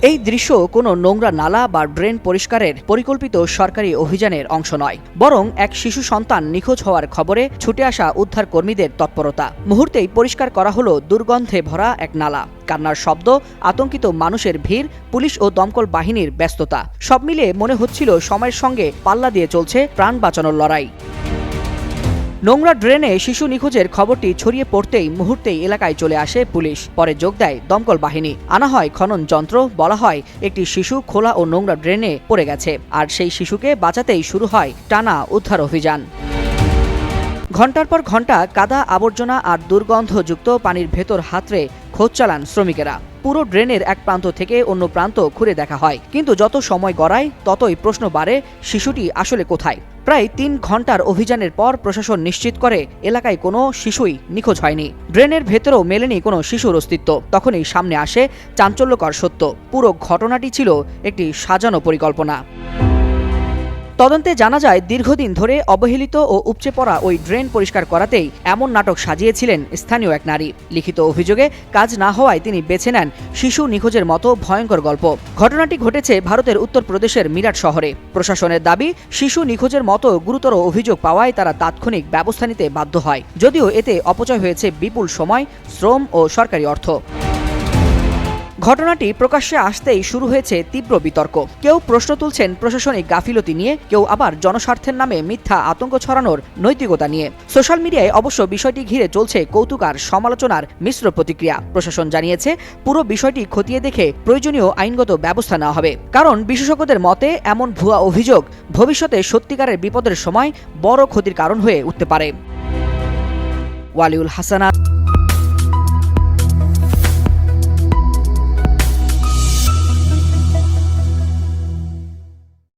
এই দৃশ্য কোনো নোংরা নালা বা ড্রেন পরিষ্কারের পরিকল্পিত সরকারি অভিযানের অংশ নয়, বরং এক শিশু সন্তান নিখোঁজ হওয়ার খবরে ছুটে আসা উদ্ধার কর্মীদের তৎপরতা। মুহূর্তেই পরিষ্কার করা হলো দুর্গন্ধে ভরা এক নালা। কান্নার শব্দ, আতঙ্কিত মানুষের ভিড়, পুলিশ ও দমকল বাহিনীর ব্যস্ততা, সব মিলিয়ে মনে হচ্ছিল সময়ের সঙ্গে পাল্লা দিয়ে চলছে প্রাণ বাঁচানোর লড়াই। নোংরা ড্রেনে শিশু নিখোঁজের খবরটি ছড়িয়ে পড়তেই মুহূর্তেই এলাকায় চলে আসে পুলিশ। পরে যোগ দেয় দমকল বাহিনী। আনা হয় খনন যন্ত্র। বলা হয় একটি শিশু খোলা ও নোংরা ড্রেনে পড়ে গেছে, আর সেই শিশুকে বাঁচাতেই শুরু হয় টানা উদ্ধার অভিযান। ঘণ্টার পর ঘণ্টা কাদা, আবর্জনা আর দুর্গন্ধযুক্ত পানির ভেতর হাতড়ে খোঁজ চালান শ্রমিকেরা। পুরো ড্রেনের এক প্রান্ত থেকে অন্য প্রান্ত ঘুরে দেখা হয়, কিন্তু যত সময় গড়ায় ততই প্রশ্ন বাড়ে, শিশুটি আসলে কোথায়? প্রায় ৩ ঘণ্টার অভিযানের পর প্রশাসন নিশ্চিত করে এলাকায় কোনো শিশুই নিখোঁজ হয়নি। ড্রেনের ভেতরেও মেলেনি কোনো শিশুর অস্তিত্ব। তখনই সামনে আসে চাঞ্চল্যকর সত্য, পুরো ঘটনাটি ছিল একটি সাজানো পরিকল্পনা। তদন্তে জানা যায়, দীর্ঘদিন ধরে অবহেলিত ও উপচে পড়া ওই ড্রেন পরিষ্কার করাতেই এমন নাটক সাজিয়েছিলেন স্থানীয় এক নারী। লিখিত অভিযোগে কাজ না হওয়ায় তিনি বেছে নেন শিশু নিখোঁজের মতো ভয়ঙ্কর গল্প। ঘটনাটি ঘটেছে ভারতের উত্তরপ্রদেশের মিরাট শহরে। প্রশাসনের দাবি, শিশু নিখোঁজের মতো গুরুতর অভিযোগ পাওয়ায় তারা তাৎক্ষণিক ব্যবস্থা নিতে বাধ্য হয়, যদিও এতে অপচয় হয়েছে বিপুল সময়, শ্রম ও সরকারি অর্থ। ঘটনাটি প্রকাশ্যে আসতেই শুরু হয়েছে তীব্র বিতর্ক। কেউ প্রশ্ন তুলছেন প্রশাসনিক গাফিলতি নিয়ে, কেউ আবার জনস্বার্থের নামে মিথ্যা আতঙ্ক ছড়ানোর নৈতিকতা নিয়ে। সোশ্যাল মিডিয়ায় অবশ্য বিষয়টি ঘিরে চলছে কৌতুক আর সমালোচনার মিশ্র প্রতিক্রিয়া। প্রশাসন জানিয়েছে, পুরো বিষয়টি খতিয়ে দেখে প্রয়োজনীয় আইনগত ব্যবস্থা নেওয়া হবে। কারণ বিশেষজ্ঞদের মতে, এমন ভুয়া অভিযোগ ভবিষ্যতে সত্যিকারের বিপদের সময় বড় ক্ষতির কারণ হয়ে উঠতে পারে। ওয়ালিউল হাসানাত।